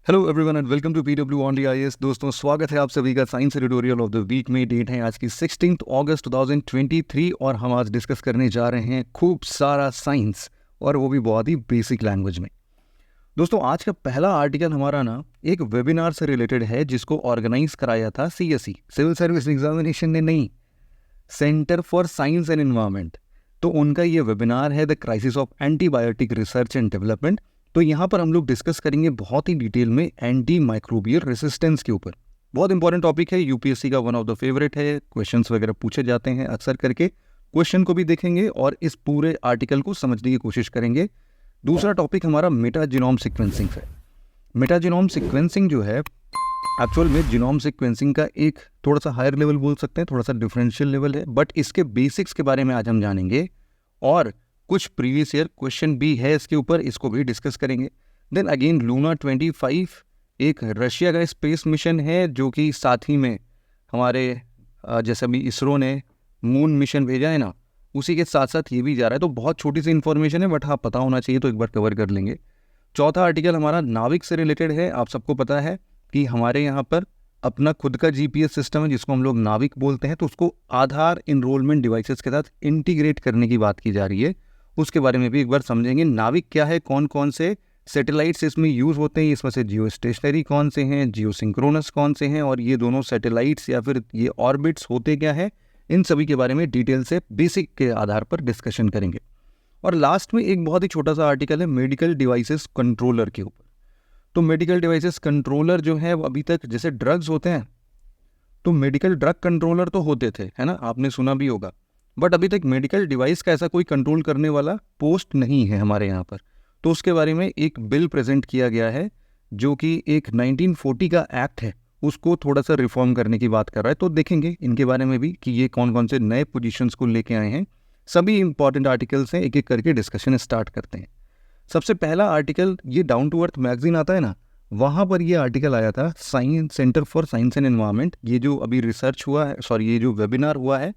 Hello everyone and welcome to PW only IAS. दोस्तों, स्वागत है आप सभी का science editorial of the week में। डेट है आज की 16 अगस्त 2023 और हम आज डिस्कस करने जा रहे हैं खूब सारा साइंस, और वो भी बहुत ही बेसिक लैंग्वेज में। दोस्तों, आज का पहला आर्टिकल हमारा ना एक वेबिनार से रिलेटेड है जिसको ऑर्गेनाइज कराया था सीएसई, सिविल सर्विस एग्जामिनेशन ने नहीं, centre for science and environment. तो उनका ये वेबिनार है the crisis of antibiotic research and development. तो यहाँ पर हम लोग डिस्कस करेंगे बहुत ही डिटेल में एंटी माइक्रोबियल रेसिस्टेंस के ऊपर। बहुत इंपॉर्टेंट टॉपिक है, यूपीएससी का वन ऑफ द फेवरेट है, क्वेश्चंस वगैरह पूछे जाते हैं अक्सर करके। क्वेश्चन को भी देखेंगे और इस पूरे आर्टिकल को समझने की कोशिश करेंगे। दूसरा टॉपिक हमारा मेटाजीनोम सीक्वेंसिंग है। मेटाजीनोम सीक्वेंसिंग जो है एक्चुअल में जीनोम सीक्वेंसिंग का एक थोड़ा सा हायर लेवल बोल सकते हैं, थोड़ा सा डिफरेंशियल लेवल है, बट इसके बेसिक्स के बारे में आज हम जानेंगे और कुछ प्रीवियस ईयर क्वेश्चन भी है इसके ऊपर, इसको भी डिस्कस करेंगे। देन अगेन लूना 25 एक रशिया का स्पेस मिशन है जो कि साथ ही में हमारे जैसे अभी इसरो ने मून मिशन भेजा है ना, उसी के साथ साथ ये भी जा रहा है। तो बहुत छोटी सी इन्फॉर्मेशन है बट हाँ पता होना चाहिए, तो एक बार कवर कर लेंगे। चौथा आर्टिकल हमारा नाविक से रिलेटेड है। आप सबको पता है कि हमारे यहाँ पर अपना खुद का जीपीएस सिस्टम है जिसको हम लोग नाविक बोलते हैं, तो उसको आधार इनरोलमेंट डिवाइसेस के साथ इंटीग्रेट करने की बात की जा रही है। उसके बारे में भी एक बार समझेंगे। नाविक क्या है, कौन कौन से सैटेलाइट्स इसमें यूज़ होते हैं, इसमें से जियो स्टेशनरी कौन से हैं, जियो सिंक्रोनस कौन से हैं, और ये दोनों सैटेलाइट्स या फिर ये ऑर्बिट्स होते क्या है, इन सभी के बारे में डिटेल से बेसिक के आधार पर डिस्कशन करेंगे। और लास्ट में एक बहुत ही छोटा सा आर्टिकल है मेडिकल डिवाइसेस कंट्रोलर के ऊपर। तो मेडिकल डिवाइसेस कंट्रोलर जो है वो अभी तक जैसे ड्रग्स होते हैं, तो मेडिकल ड्रग कंट्रोलर तो होते थे, है ना, आपने सुना भी होगा, बट अभी तक मेडिकल डिवाइस का ऐसा कोई कंट्रोल करने वाला पोस्ट नहीं है हमारे यहाँ पर। तो उसके बारे में एक बिल प्रेजेंट किया गया है जो कि एक 1940 का एक्ट है, उसको थोड़ा सा रिफॉर्म करने की बात कर रहा है। तो देखेंगे इनके बारे में भी कि ये कौन कौन से नए पोजीशंस को लेके आए हैं। सभी इंपॉर्टेंट आर्टिकल्स हैं, एक एक करके डिस्कशन स्टार्ट करते हैं। सबसे पहला आर्टिकल, ये डाउन टू अर्थ मैगजीन आता है ना, वहाँ पर ये आर्टिकल आया था science centre for science and environment. ये जो अभी रिसर्च हुआ है, सॉरी ये जो वेबिनार हुआ है,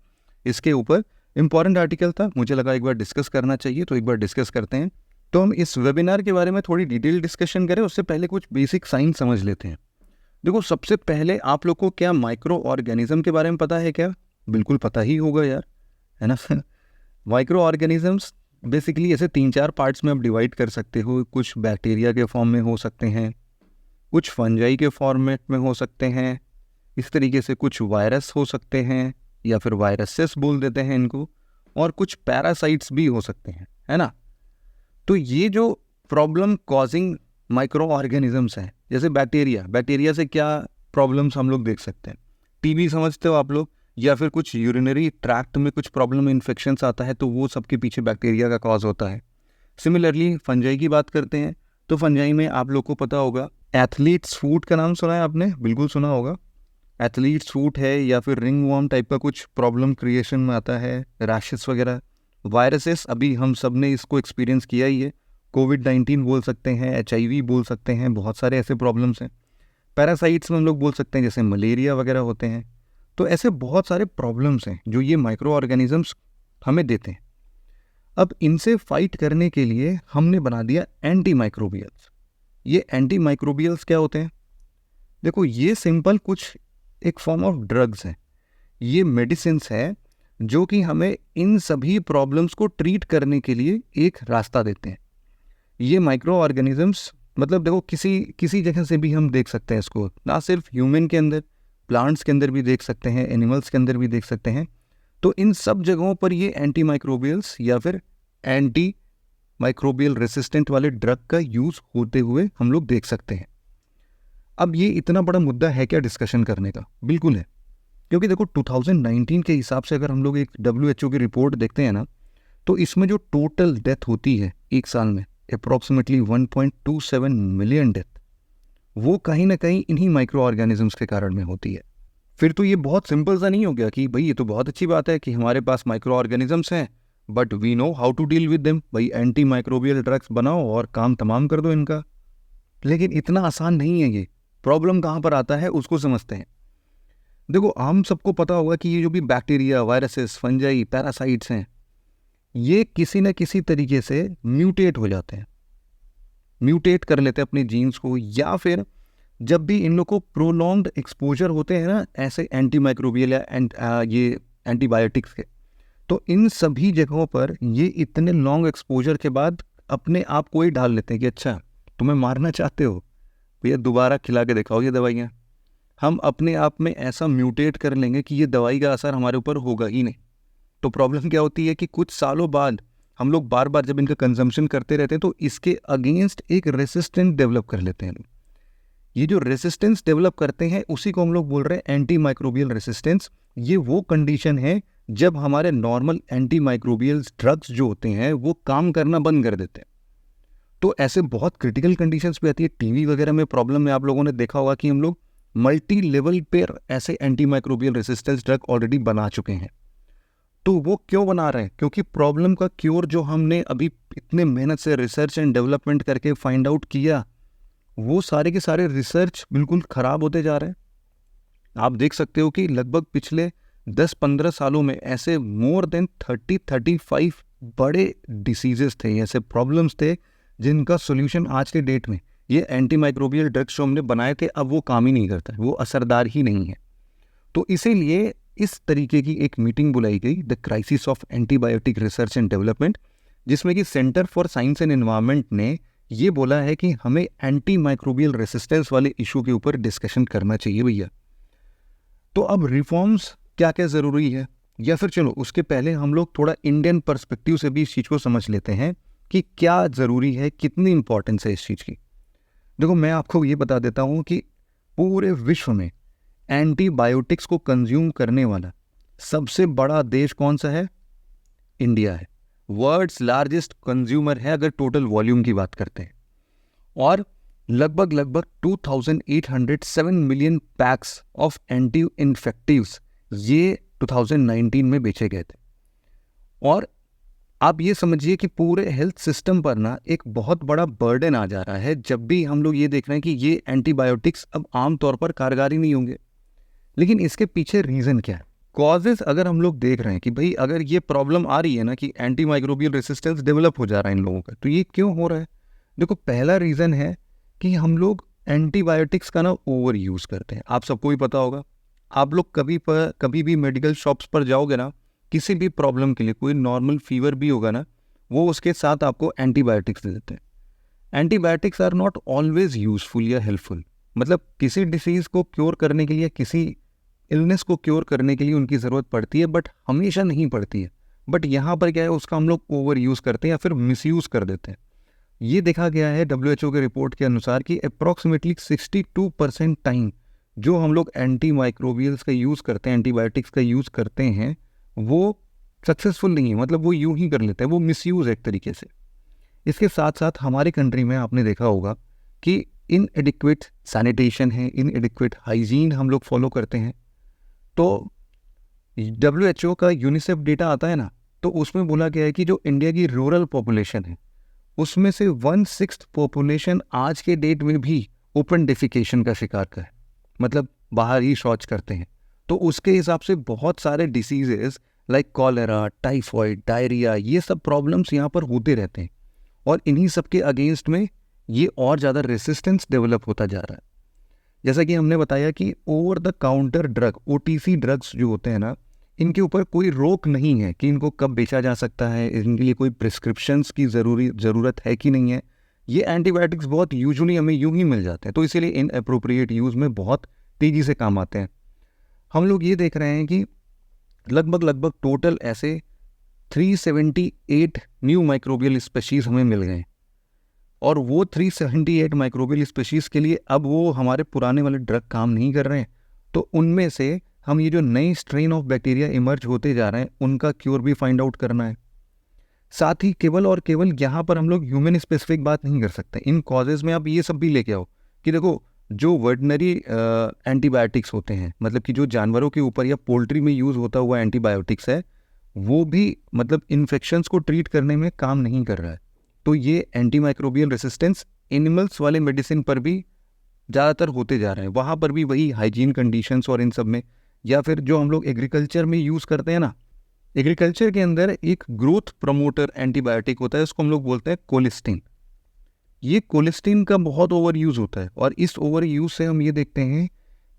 इसके ऊपर इंपॉर्टेंट आर्टिकल था, मुझे लगा एक बार डिस्कस करना चाहिए, तो एक बार डिस्कस करते हैं। तो हम इस वेबिनार के बारे में थोड़ी डिटेल डिस्कशन करें, उससे पहले कुछ बेसिक साइंस समझ लेते हैं। देखो, सबसे पहले आप लोग को क्या माइक्रो ऑर्गेनिज्म के बारे में पता है क्या? बिल्कुल पता ही होगा यार, है ना। माइक्रो ऑर्गेनिजम्स बेसिकली ऐसे 3-4 पार्ट्स में आप डिवाइड कर सकते हो। कुछ बैक्टीरिया के फॉर्म में हो सकते हैं, कुछ फंजाई के फॉर्मेट में हो सकते हैं, इस तरीके से कुछ वायरस हो सकते हैं या फिर वायरसेस बोल देते हैं इनको, और कुछ पैरासाइट्स भी हो सकते हैं, है ना। तो ये जो प्रॉब्लम कॉजिंग माइक्रो ऑर्गेनिजम्स हैं, जैसे बैक्टीरिया से क्या प्रॉब्लम्स हम लोग देख सकते हैं? टीबी समझते हो आप लोग, या फिर कुछ यूरिनरी ट्रैक्ट में कुछ प्रॉब्लम इन्फेक्शंस आता है, तो वो सबके पीछे बैक्टीरिया का कॉज होता है। सिमिलरली फंजाई की बात करते हैं, तो फंजाई में आप लोग को पता होगा, एथलीट्स फूट का नाम सुना है आपने? बिल्कुल सुना होगा। एथलीट्स फूट है या फिर रिंग वॉर्म टाइप का कुछ प्रॉब्लम क्रिएशन में आता है, रैशेस वगैरह। वायरसेस, अभी हम सब ने इसको एक्सपीरियंस किया ही है, कोविड-19 बोल सकते हैं, HIV बोल सकते हैं, बहुत सारे ऐसे प्रॉब्लम्स हैं। पैरासाइट्स में हम लोग बोल सकते हैं जैसे मलेरिया वगैरह होते हैं। तो ऐसे बहुत सारे प्रॉब्लम्स हैं जो ये माइक्रो ऑर्गेनिजम्स हमें देते हैं। अब इनसे फाइट करने के लिए हमने बना दिया एंटी माइक्रोबियल्स। ये एंटी माइक्रोबियल्स क्या होते हैं? देखो, ये सिंपल कुछ एक फॉर्म ऑफ ड्रग्स हैं, ये मेडिसिन्स हैं जो कि हमें इन सभी प्रॉब्लम्स को ट्रीट करने के लिए एक रास्ता देते हैं। ये माइक्रो ऑर्गेनिजम्स मतलब देखो, किसी जगह से भी हम देख सकते हैं इसको, ना सिर्फ ह्यूमन के अंदर, प्लांट्स के अंदर भी देख सकते हैं, एनिमल्स के अंदर भी देख सकते हैं। तो इन सब जगहों पर ये एंटी माइक्रोबियल्स या फिर एंटी माइक्रोबियल रेसिस्टेंट वाले ड्रग का यूज़ होते हुए हम लोग देख सकते हैं। अब ये इतना बड़ा मुद्दा है क्या डिस्कशन करने का? बिल्कुल है, क्योंकि देखो 2019 के हिसाब से अगर हम लोग एक WHO की रिपोर्ट देखते हैं ना, तो इसमें जो टोटल डेथ होती है एक साल में अप्रॉक्सीमेटली 1.27 मिलियन डेथ, वो कहीं ना कहीं इन्हीं माइक्रो ऑर्गेनिजम्स के कारण में होती है। फिर तो ये बहुत सिंपल सा नहीं हो गया कि भाई ये तो बहुत अच्छी बात है कि हमारे पास माइक्रो ऑर्गेनिजम्स हैं, but we know how to deal with them. भाई एंटी माइक्रोबियल ड्रग्स बनाओ और काम तमाम कर दो इनका। लेकिन इतना आसान नहीं है ये। प्रॉब्लम कहाँ पर आता है उसको समझते हैं। देखो, हम सबको पता होगा कि ये जो भी बैक्टीरिया, वायरसेस, फंजाई, पैरासाइट्स हैं, ये किसी न किसी तरीके से म्यूटेट हो जाते हैं। म्यूटेट कर लेते हैं अपने जीन्स को, या फिर जब भी इन लोग को प्रोलॉन्ग्ड एक्सपोजर होते हैं ना ऐसे एंटी माइक्रोबियल या ये एंटीबायोटिक्स के, तो इन सभी जगहों पर ये इतने लॉन्ग एक्सपोजर के बाद अपने आप को ही डाल लेते हैं कि अच्छा तुम्हें मारना चाहते हो भैया, दोबारा खिला के दिखाओ ये दवाइयाँ। हम अपने आप में ऐसा म्यूटेट कर लेंगे कि ये दवाई का असर हमारे ऊपर होगा ही नहीं। तो प्रॉब्लम क्या होती है कि कुछ सालों बाद हम लोग बार बार जब इनका कंजम्पशन करते रहते हैं तो इसके अगेंस्ट एक रेसिस्टेंस डेवलप कर लेते हैं। ये जो रेसिस्टेंस डेवलप करते हैं उसी को हम लोग बोल रहे हैं एंटी माइक्रोबियल रेसिस्टेंस। ये वो कंडीशन है जब हमारे नॉर्मल एंटी माइक्रोबियल ड्रग्स जो होते हैं वो काम करना बंद कर देते हैं। तो ऐसे बहुत क्रिटिकल कंडीशंस पे आती है। टीवी वगैरह में प्रॉब्लम में आप लोगों ने देखा होगा कि हम लोग मल्टी लेवल पे ऐसे anti microbial resistance drug already बना चुके हैं। तो वो क्यों बना रहे हैं? क्योंकि प्रॉब्लम का क्योर जो हमने अभी इतने मेहनत से रिसर्च एंड डेवलपमेंट करके फाइंड आउट किया, वो सारे के सारे रिसर्च बिल्कुल ख़राब होते जा रहे हैं। आप देख सकते हो कि लगभग पिछले 10-15 सालों में ऐसे मोर देन 30-35 बड़े डिसीजेस थे, ऐसे प्रॉब्लम्स थे जिनका सोल्यूशन आज के डेट में ये एंटी माइक्रोबियल ड्रग्स जो हमने बनाए थे अब वो काम ही नहीं करता है, वो असरदार ही नहीं है। तो इसीलिए इस तरीके की एक मीटिंग बुलाई गई, the crisis of antibiotic research and development, जिसमें कि centre for science and environment ने ये बोला है कि हमें एंटी माइक्रोबियल रेसिस्टेंस वाले इशू के ऊपर डिस्कशन करना चाहिए भैया। तो अब रिफॉर्म्स क्या क्या ज़रूरी है, या फिर चलो उसके पहले हम लोग थोड़ा इंडियन पर्सपेक्टिव से भी इस चीज़ को समझ लेते हैं कि क्या ज़रूरी है, कितनी इंपॉर्टेंस है इस चीज़ की। देखो मैं आपको ये बता देता हूँ कि पूरे विश्व में एंटीबायोटिक्स को कंज्यूम करने वाला सबसे बड़ा देश कौन सा है? इंडिया है। वर्ल्ड्स लार्जेस्ट कंज्यूमर है अगर टोटल वॉल्यूम की बात करते हैं। और लगभग 2807 मिलियन पैक्स ऑफ एंटी इन्फेक्टिव्स ये 2019 में बेचे गए थे। और आप ये समझिए कि पूरे हेल्थ सिस्टम पर ना एक बहुत बड़ा बर्डन आ जा रहा है जब भी हम लोग ये देख रहे हैं कि ये एंटीबायोटिक्स अब आम तौर पर कारगर ही नहीं होंगे। लेकिन इसके पीछे रीज़न क्या है? कॉजेज अगर हम लोग देख रहे हैं कि भाई अगर ये प्रॉब्लम आ रही है ना कि एंटी माइक्रोबियल रेसिस्टेंस डेवलप हो जा रहा है इन लोगों का, तो ये क्यों हो रहा है? देखो पहला रीज़न है कि हम लोग एंटीबायोटिक्स का ना ओवर यूज़ करते हैं। आप सबको ही पता होगा, आप लोग कभी भी मेडिकल शॉप्स पर जाओगे ना, किसी भी प्रॉब्लम के लिए, कोई नॉर्मल फीवर भी होगा ना, वो उसके साथ आपको एंटीबायोटिक्स दे देते हैं। Antibiotics are not always useful या हेल्पफुल। मतलब किसी डिसीज़ को क्योर करने के लिए, किसी इलनेस को क्योर करने के लिए उनकी ज़रूरत पड़ती है, बट हमेशा नहीं पड़ती है। बट यहाँ पर क्या है, उसका हम लोग ओवर यूज़ करते हैं या फिर मिसयूज़ कर देते हैं। ये देखा गया है WHO के रिपोर्ट के अनुसार कि अप्रॉक्सीमेटली 62% टाइम जो हम लोग एंटी माइक्रोबियल्स का यूज़ करते हैं, एंटीबायोटिक्स का यूज़ करते हैं, वो सक्सेसफुल नहीं है। मतलब वो यूँ ही कर लेते हैं, वो मिसयूज़ एक तरीके से। इसके साथ साथ हमारे कंट्री में आपने देखा होगा कि इनएडिक्वेट सैनिटेशन है, इनएडिक्वेट हाइजीन हम लोग फॉलो करते हैं। तो WHO का यूनिसेफ डेटा आता है ना, तो उसमें बोला गया है कि जो इंडिया की रूरल पॉपुलेशन है उसमें से 1/6 पॉपुलेशन आज के डेट में भी ओपन डेफिकेशन का शिकार का है, मतलब बाहर ही शौच करते हैं। तो उसके हिसाब से बहुत सारे diseases like cholera, typhoid, diarrhoea, ये सब प्रॉब्लम्स यहाँ पर होते रहते हैं। और इन्हीं सब के अगेंस्ट में ये और ज़्यादा रेसिस्टेंस डेवलप होता जा रहा है। जैसा कि हमने बताया कि over the counter drug, OTC drugs जो होते हैं ना, इनके ऊपर कोई रोक नहीं है कि इनको कब बेचा जा सकता है, इनके लिए कोई प्रिस्क्रिप्शंस की ज़रूरत है कि नहीं है। ये एंटीबायोटिक्स बहुत यूजुअली हमें यूं ही मिल जाते हैं, तो इसीलिए इन अप्रोप्रिएट यूज़ में बहुत तेज़ी से काम आते हैं। हम लोग ये देख रहे हैं कि लगभग टोटल ऐसे 378 न्यू माइक्रोबियल स्पेशीज़ हमें मिल गए, और वो 378 माइक्रोबियल स्पेशीज़ के लिए अब वो हमारे पुराने वाले ड्रग काम नहीं कर रहे हैं। तो उनमें से हम ये जो नए स्ट्रेन ऑफ बैक्टीरिया इमर्ज होते जा रहे हैं उनका क्योर भी फाइंड आउट करना है। साथ ही केवल और केवल यहाँ पर हम लोग ह्यूमन स्पेसिफिक बात नहीं कर सकते। इन कॉजेज़ में आप ये सब भी लेके आओ कि देखो जो वर्डनरी एंटीबायोटिक्स होते हैं, मतलब कि जो जानवरों के ऊपर या पोल्ट्री में यूज़ होता हुआ एंटीबायोटिक्स है, वो भी मतलब इन्फेक्शंस को ट्रीट करने में काम नहीं कर रहा है। तो ये एंटी माइक्रोबियल रेसिस्टेंस एनिमल्स वाले मेडिसिन पर भी ज़्यादातर होते जा रहे हैं। वहाँ पर भी वही हाइजीन कंडीशंस और इन सब में, या फिर जो हम लोग एग्रीकल्चर में यूज़ करते हैं ना, एग्रीकल्चर के अंदर एक ग्रोथ प्रमोटर एंटीबायोटिक होता है, उसको हम लोग बोलते हैं कोलिस्टिन। ये कोलेस्टिन का बहुत ओवर यूज़ होता है, और इस ओवर यूज़ से हम ये देखते हैं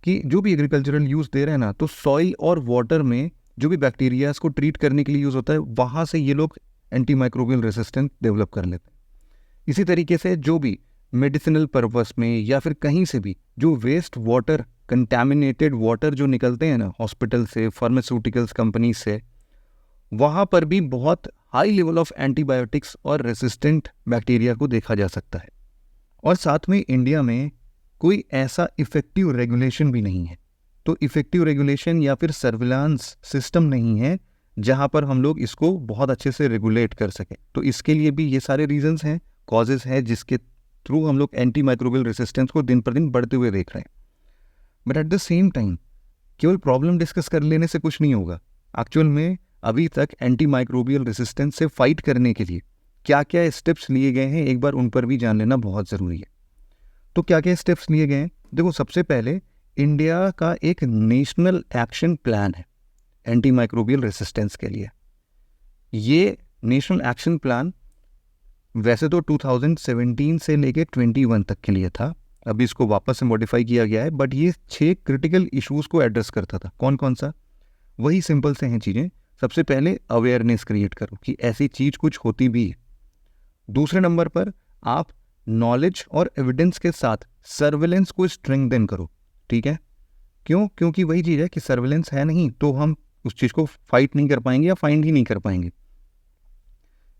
कि जो भी एग्रीकल्चरल यूज़ दे रहे हैं ना, तो सॉइल और वाटर में जो भी बैक्टीरियाज को ट्रीट करने के लिए यूज़ होता है, वहाँ से ये लोग एंटी माइक्रोबियल रेसिस्टेंस डेवलप कर लेते हैं। इसी तरीके से जो भी मेडिसिनल पर्पस में या फिर कहीं से भी जो वेस्ट वाटर, कंटैमिनेटेड वाटर जो निकलते हैं ना हॉस्पिटल से, फार्मास्यूटिकल्स कंपनी से, वहाँ पर भी बहुत हाई लेवल ऑफ एंटीबायोटिक्स और रेसिस्टेंट बैक्टीरिया को देखा जा सकता है। और साथ में इंडिया में कोई ऐसा इफ़ेक्टिव रेगुलेशन भी नहीं है। तो इफ़ेक्टिव रेगुलेशन या फिर सर्विलांस सिस्टम नहीं है जहाँ पर हम लोग इसको बहुत अच्छे से रेगुलेट कर सकें। तो इसके लिए भी ये सारे रीजंस हैं, कॉजेज़ हैं, जिसके थ्रू हम लोग एंटी माइक्रोबियल रेसिस्टेंस को दिन पर दिन बढ़ते हुए देख रहे हैं। But at the same time केवल प्रॉब्लम डिस्कस कर लेने से कुछ नहीं होगा। एक्चुअल में अभी तक एंटी माइक्रोबियल रेसिस्टेंस से फाइट करने के लिए क्या क्या स्टेप्स लिए गए हैं, एक बार उन पर भी जान लेना बहुत ज़रूरी है। तो क्या क्या स्टेप्स लिए गए हैं? देखो, सबसे पहले इंडिया का एक नेशनल एक्शन प्लान है एंटी माइक्रोबियल रेसिस्टेंस के लिए। ये नेशनल एक्शन प्लान वैसे तो 2017 से लेके 21 तक के लिए था, अभी इसको वापस से मॉडिफाई किया गया है, बट ये 6 क्रिटिकल इश्यूज़ को एड्रेस करता था। कौन कौन सा? वही सिंपल से हैं चीज़ें। सबसे पहले अवेयरनेस क्रिएट करो कि ऐसी चीज़ कुछ होती भी है। दूसरे नंबर पर आप नॉलेज और एविडेंस के साथ सर्वेलेंस को स्ट्रेंथन करो। ठीक है, क्यों? क्योंकि वही चीज़ है कि सर्वेलेंस है नहीं तो हम उस चीज़ को फाइट नहीं कर पाएंगे या फाइंड ही नहीं कर पाएंगे।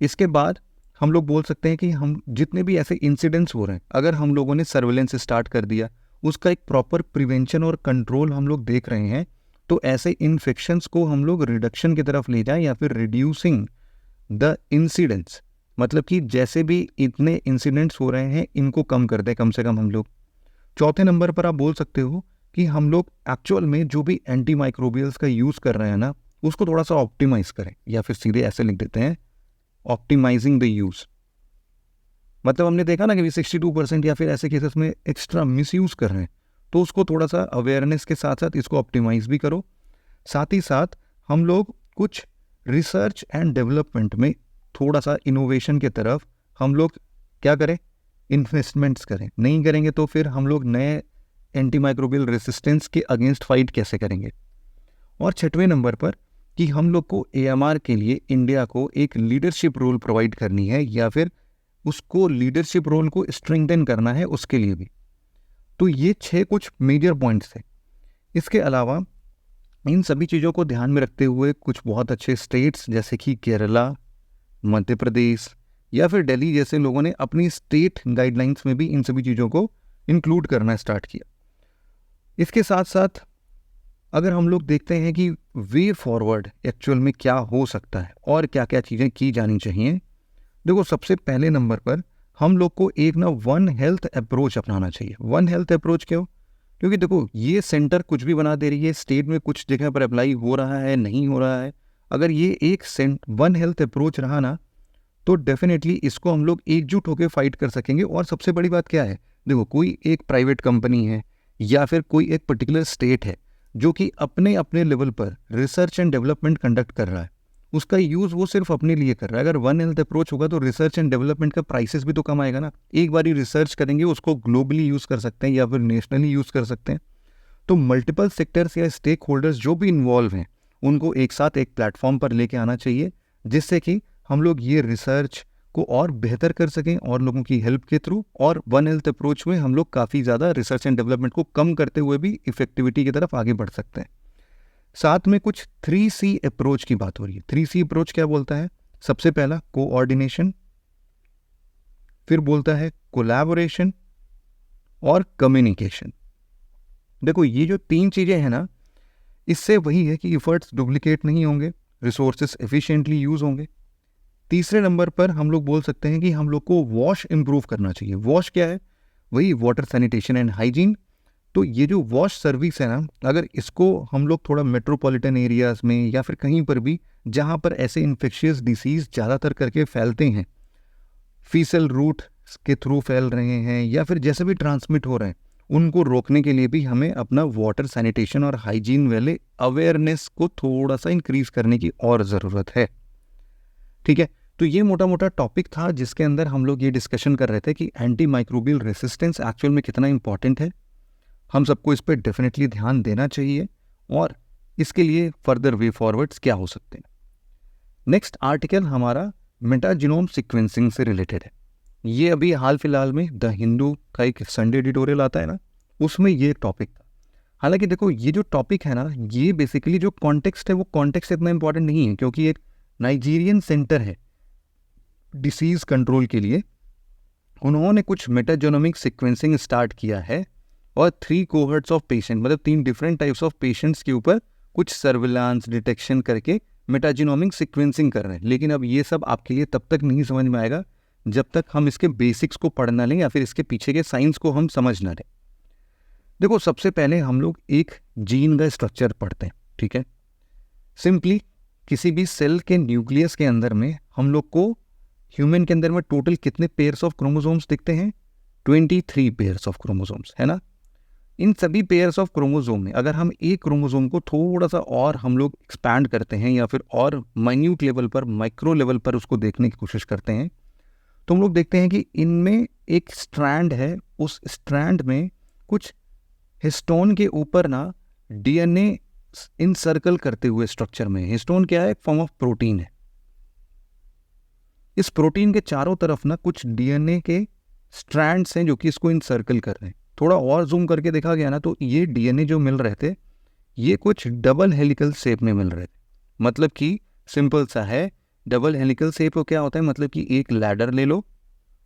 इसके बाद हम लोग बोल सकते हैं कि हम जितने भी ऐसे इंसिडेंट्स हो रहे हैं, अगर हम लोगों ने सर्वेलेंस स्टार्ट कर दिया, उसका एक प्रॉपर प्रिवेंशन और कंट्रोल हम लोग देख रहे हैं, तो ऐसे इन्फेक्शंस को हम लोग रिडक्शन की तरफ ले जाएं या फिर रिड्यूसिंग द इंसिडेंट्स, मतलब कि जैसे भी इतने इंसिडेंट्स हो रहे हैं इनको कम कर दें कम से कम हम लोग। चौथे नंबर पर आप बोल सकते हो कि हम लोग एक्चुअल में जो भी एंटी माइक्रोबियल्स का यूज़ कर रहे हैं ना, उसको थोड़ा सा ऑप्टिमाइज़ करें, या फिर सीधे ऐसे लिख देते हैं ऑप्टिमाइजिंग द यूज़। मतलब हमने देखा ना कि 62% या फिर ऐसे केसेस में एक्स्ट्रा मिसयूज़ कर रहे हैं, तो उसको थोड़ा सा अवेयरनेस के साथ साथ इसको ऑप्टिमाइज़ भी करो। साथ ही साथ हम लोग कुछ रिसर्च एंड डेवलपमेंट में थोड़ा सा इनोवेशन के तरफ हम लोग क्या करें, इन्वेस्टमेंट्स करें। नहीं करेंगे तो फिर हम लोग नए एंटी माइक्रोबियल रेसिस्टेंस के अगेंस्ट फाइट कैसे करेंगे। और छठवें नंबर पर कि हम लोग को AMR के लिए इंडिया को एक लीडरशिप रोल प्रोवाइड करनी है, या फिर उसको लीडरशिप रोल को स्ट्रेंथन करना है उसके लिए भी। तो ये 6 कुछ मेजर पॉइंट्स थे। इसके अलावा इन सभी चीज़ों को ध्यान में रखते हुए कुछ बहुत अच्छे स्टेट्स जैसे कि केरला, मध्य प्रदेश या फिर दिल्ली जैसे लोगों ने अपनी स्टेट गाइडलाइंस में भी इन सभी चीज़ों को इंक्लूड करना स्टार्ट किया। इसके साथ साथ अगर हम लोग देखते हैं कि वे फॉरवर्ड एक्चुअल में क्या हो सकता है और क्या क्या चीज़ें की जानी चाहिए, देखो सबसे पहले नंबर पर हम लोग को एक ना वन हेल्थ अप्रोच अपनाना चाहिए। वन हेल्थ अप्रोच क्यों? क्योंकि देखो ये सेंटर कुछ भी बना दे रही है, स्टेट में कुछ जगह पर अप्लाई हो रहा है, नहीं हो रहा है। अगर ये एक वन हेल्थ अप्रोच रहा ना, तो डेफिनेटली इसको हम लोग एकजुट होकर फाइट कर सकेंगे। और सबसे बड़ी बात क्या है, देखो कोई एक प्राइवेट कंपनी है या फिर कोई एक पर्टिकुलर स्टेट है जो कि अपने अपने लेवल पर रिसर्च एंड डेवलपमेंट कंडक्ट कर रहा है, उसका यूज़ वो सिर्फ अपने लिए कर रहा है। अगर वन हेल्थ अप्रोच होगा तो रिसर्च एंड डेवलपमेंट का प्राइसेस भी तो कम आएगा ना। एक बार ही रिसर्च करेंगे, उसको ग्लोबली यूज़ कर सकते हैं या फिर नेशनली यूज़ कर सकते हैं। तो मल्टीपल सेक्टर्स या स्टेक होल्डर्स जो भी इन्वॉल्व हैं उनको एक साथ एक प्लेटफॉर्म पर लेके आना चाहिए, जिससे कि हम लोग ये रिसर्च को और बेहतर कर सकें और लोगों की हेल्प के थ्रू। और वन हेल्थ अप्रोच में हम लोग काफ़ी ज़्यादा रिसर्च एंड डेवलपमेंट को कम करते हुए भी इफेक्टिविटी की तरफ आगे बढ़ सकते हैं। साथ में कुछ 3C अप्रोच की बात हो रही है। 3C अप्रोच क्या बोलता है? सबसे पहला कोऑर्डिनेशन, फिर बोलता है कोलैबोरेशन और कम्युनिकेशन। देखो ये जो 3 चीज़ें हैं ना, इससे वही है कि एफर्ट्स डुप्लीकेट नहीं होंगे, रिसोर्सेस एफिशिएंटली यूज़ होंगे। तीसरे नंबर पर हम लोग बोल सकते हैं कि हम लोग को वॉश इम्प्रूव करना चाहिए। वॉश क्या है? वही वाटर सैनिटेशन एंड हाइजीन। तो ये जो वॉश सर्विस है ना, अगर इसको हम लोग थोड़ा मेट्रोपॉलिटन एरियाज़ में या फिर कहीं पर भी जहाँ पर ऐसे इन्फेक्शियस डिसीज़ ज़्यादातर करके फैलते हैं, फीसल रूट के थ्रू फैल रहे हैं या फिर जैसे भी ट्रांसमिट हो रहे हैं, उनको रोकने के लिए भी हमें अपना वाटर सैनिटेशन और हाइजीन वाले अवेयरनेस को थोड़ा सा इंक्रीज़ करने की और ज़रूरत है। ठीक है, तो ये मोटा मोटा टॉपिक था जिसके अंदर हम लोग ये डिस्कशन कर रहे थे कि एंटी माइक्रोबियल रेसिस्टेंस एक्चुअल में कितना इंपॉर्टेंट है, हम सबको इस पर डेफिनेटली ध्यान देना चाहिए और इसके लिए फर्दर वे फॉरवर्ड्स क्या हो सकते हैं। नेक्स्ट आर्टिकल हमारा मेटाजीनोम सीक्वेंसिंग से रिलेटेड है। ये अभी हाल फिलहाल में द हिंदू का एक संडे एडिटोरियल आता है ना, उसमें ये टॉपिक था। हालांकि देखो ये जो टॉपिक है ना, ये बेसिकली जो कॉन्टेक्स्ट है वो कॉन्टेक्स्ट इतना इंपॉर्टेंट नहीं है, क्योंकि एक नाइजीरियन सेंटर है डिसीज कंट्रोल के लिए, उन्होंने कुछ मेटाजेनोमिक सीक्वेंसिंग स्टार्ट किया है और 3 कोहर्ट्स ऑफ पेशेंट, मतलब 3 डिफरेंट टाइप्स ऑफ पेशेंट्स के ऊपर कुछ सर्विलांस डिटेक्शन करके मेटाजेनोमिक सीक्वेंसिंग कर रहे हैं। लेकिन अब ये सब आपके लिए तब तक नहीं समझ में आएगा जब तक हम इसके बेसिक्स को पढ़ ना लें या फिर इसके पीछे के साइंस को हम समझ ना लें। देखो सबसे पहले हम लोग एक जीन का स्ट्रक्चर पढ़ते हैं, ठीक है। सिंपली किसी भी सेल के न्यूक्लियस के अंदर में हम लोग को ह्यूमन के अंदर में टोटल कितने पेयर्स ऑफ क्रोमोसोम्स दिखते हैं? 23 पेयर्स ऑफ क्रोमोसोम्स, है ना। इन सभी पेयर्स ऑफ क्रोमोसोम में अगर हम एक क्रोमोसोम को थोड़ा सा और हम लोग एक्सपैंड करते हैं या फिर और माइन्यूट लेवल पर, माइक्रो लेवल पर उसको देखने की कोशिश करते हैं, तो हम लोग देखते हैं कि इनमें एक स्ट्रैंड है, उस स्ट्रैंड में कुछ हिस्टोन के ऊपर ना डीएनए इनसर्कल करते हुए स्ट्रक्चर में। हिस्टोन क्या है? एक फॉर्म ऑफ प्रोटीन है। इस प्रोटीन के चारों तरफ ना कुछ डीएनए के स्ट्रैंड्स हैं जो कि इसको इनसर्कल कर रहे हैं। थोड़ा और जूम करके देखा गया ना तो ये डीएनए जो मिल रहे थे ये कुछ डबल हेलिकल शेप में मिल रहे थे। मतलब कि सिंपल सा है, डबल हेलिकल शेप को क्या होता है, मतलब कि एक लैडर ले लो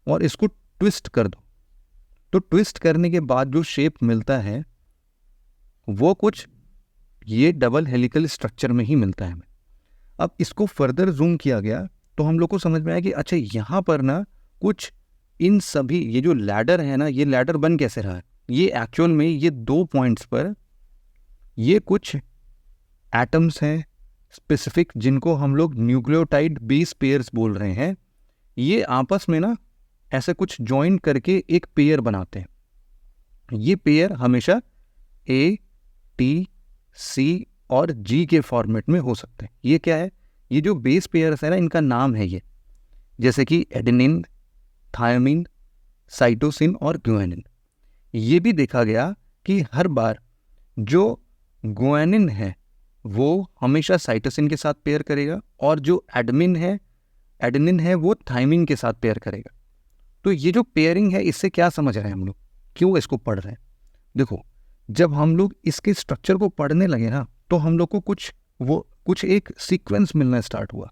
और इसको ट्विस्ट कर दो, तो ट्विस्ट करने के बाद जो शेप मिलता है वो कुछ ये डबल हेलिकल स्ट्रक्चर में ही मिलता है हमें। अब इसको फर्दर जूम किया गया तो हम लोग को समझ में आया कि अच्छा यहाँ पर ना कुछ इन सभी ये जो लैडर है ना, ये लैडर बन कैसे रहा है? ये एक्चुअल में ये 2 पॉइंट्स पर ये कुछ एटम्स हैं स्पेसिफिक, जिनको हम लोग न्यूक्लियोटाइड बेस पेयर्स बोल रहे हैं। ये आपस में ना ऐसे कुछ ज्वाइन करके एक पेयर बनाते हैं। ये पेयर हमेशा ए, टी, सी और जी के फॉर्मेट में हो सकते हैं। ये क्या है? ये जो बेस पेयर्स है ना, इनका नाम है ये, जैसे कि एडेनिन, थायमिन, साइटोसिन और ग्वानिन। ये भी देखा गया कि हर बार जो ग्वानिन है वो हमेशा साइटोसिन के साथ पेयर करेगा और जो एडेनिन है वो थायमिन के साथ पेयर करेगा। तो ये जो पेयरिंग है, इससे क्या समझ रहे हैं हम लोग, क्यों इसको पढ़ रहे हैं? देखो जब हम लोग इसके स्ट्रक्चर को पढ़ने लगे ना तो हम लोग को कुछ एक सीक्वेंस मिलना स्टार्ट हुआ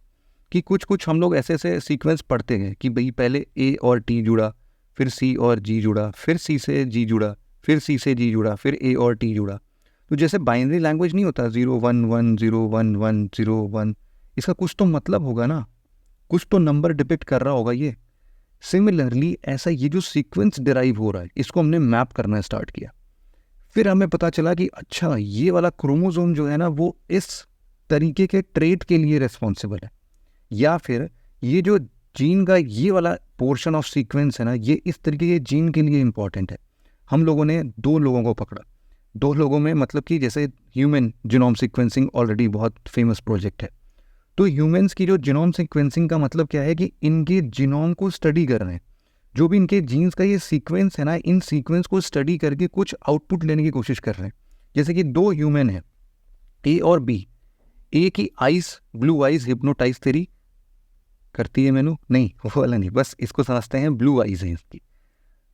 कि कुछ हम लोग ऐसे ऐसे सीक्वेंस पढ़ते गए कि भाई पहले ए और टी जुड़ा, फिर सी और जी जुड़ा, फिर सी से जी जुड़ा, फिर सी से जी जुड़ा, फिर ए और टी जुड़ा। तो जैसे बाइनरी लैंग्वेज नहीं होता 0 1 1 0 1 1 0 1, इसका कुछ तो मतलब होगा ना, कुछ तो नंबर डिपिक्ट कर रहा होगा ये। सिमिलरली ऐसा ये जो सीक्वेंस डिराइव हो रहा है इसको हमने मैप करना स्टार्ट किया। फिर हमें पता चला कि अच्छा ये वाला क्रोमोसोम जो है ना वो इस तरीके के ट्रेट के लिए रिस्पॉन्सिबल है, या फिर ये जो जीन का ये वाला पोर्शन ऑफ सीक्वेंस है ना ये इस तरीके के जीन के लिए इंपॉर्टेंट है। हम लोगों ने 2 लोगों को पकड़ा, 2 लोगों में मतलब कि जैसे ह्यूमन जीनोम सीक्वेंसिंग ऑलरेडी बहुत फेमस प्रोजेक्ट है, तो ह्यूमंस की जो जीनोम सीक्वेंसिंग का मतलब क्या है कि इनके जीनोम को स्टडी कर रहे हैं, जो भी इनके जीन्स का ये सीक्वेंस है ना, इन सीक्वेंस को स्टडी करके कुछ आउटपुट लेने की कोशिश कर रहे हैं। जैसे कि 2 ह्यूमन हैं ए और बी, ए की आइज, ब्लू आइज हिप्नोटाइज थेरी करती है मैनू, नहीं वो वाला नहीं, बस इसको समझते हैं ब्लू आइज है इसकी,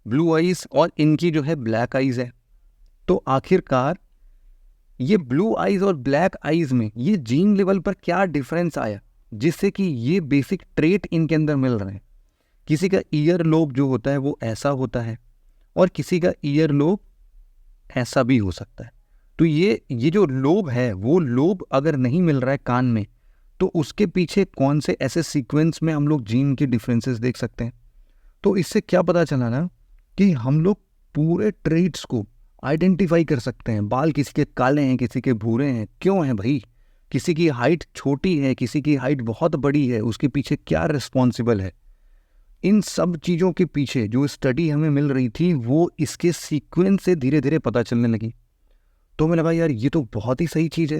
ब्लू आइज, और इनकी जो है ब्लैक आइज है। तो आखिरकार ये ब्लू आइज और ब्लैक आइज में ये जीन लेवल पर क्या डिफरेंस आया जिससे कि ये बेसिक ट्रेट इनके अंदर मिल रहे हैं? किसी का ईयर लोब जो होता है वो ऐसा होता है और किसी का ईयर लोब ऐसा भी हो सकता है। तो ये जो लोब है वो लोब अगर नहीं मिल रहा है कान में तो उसके पीछे कौन से ऐसे सीक्वेंस में हम लोग जीन के डिफरेंसेस देख सकते हैं। तो इससे क्या पता चला ना कि हम लोग पूरे ट्रेट्स को आइडेंटिफाई कर सकते हैं। बाल किसी के काले हैं, किसी के भूरे हैं, क्यों हैं भाई? किसी की हाइट छोटी है, किसी की हाइट बहुत बड़ी है, उसके पीछे क्या रिस्पॉन्सिबल है? इन सब चीज़ों के पीछे जो स्टडी हमें मिल रही थी वो इसके सीक्वेंस से धीरे धीरे पता चलने लगी। तो मैंने लगा यार ये तो बहुत ही सही चीज़ है।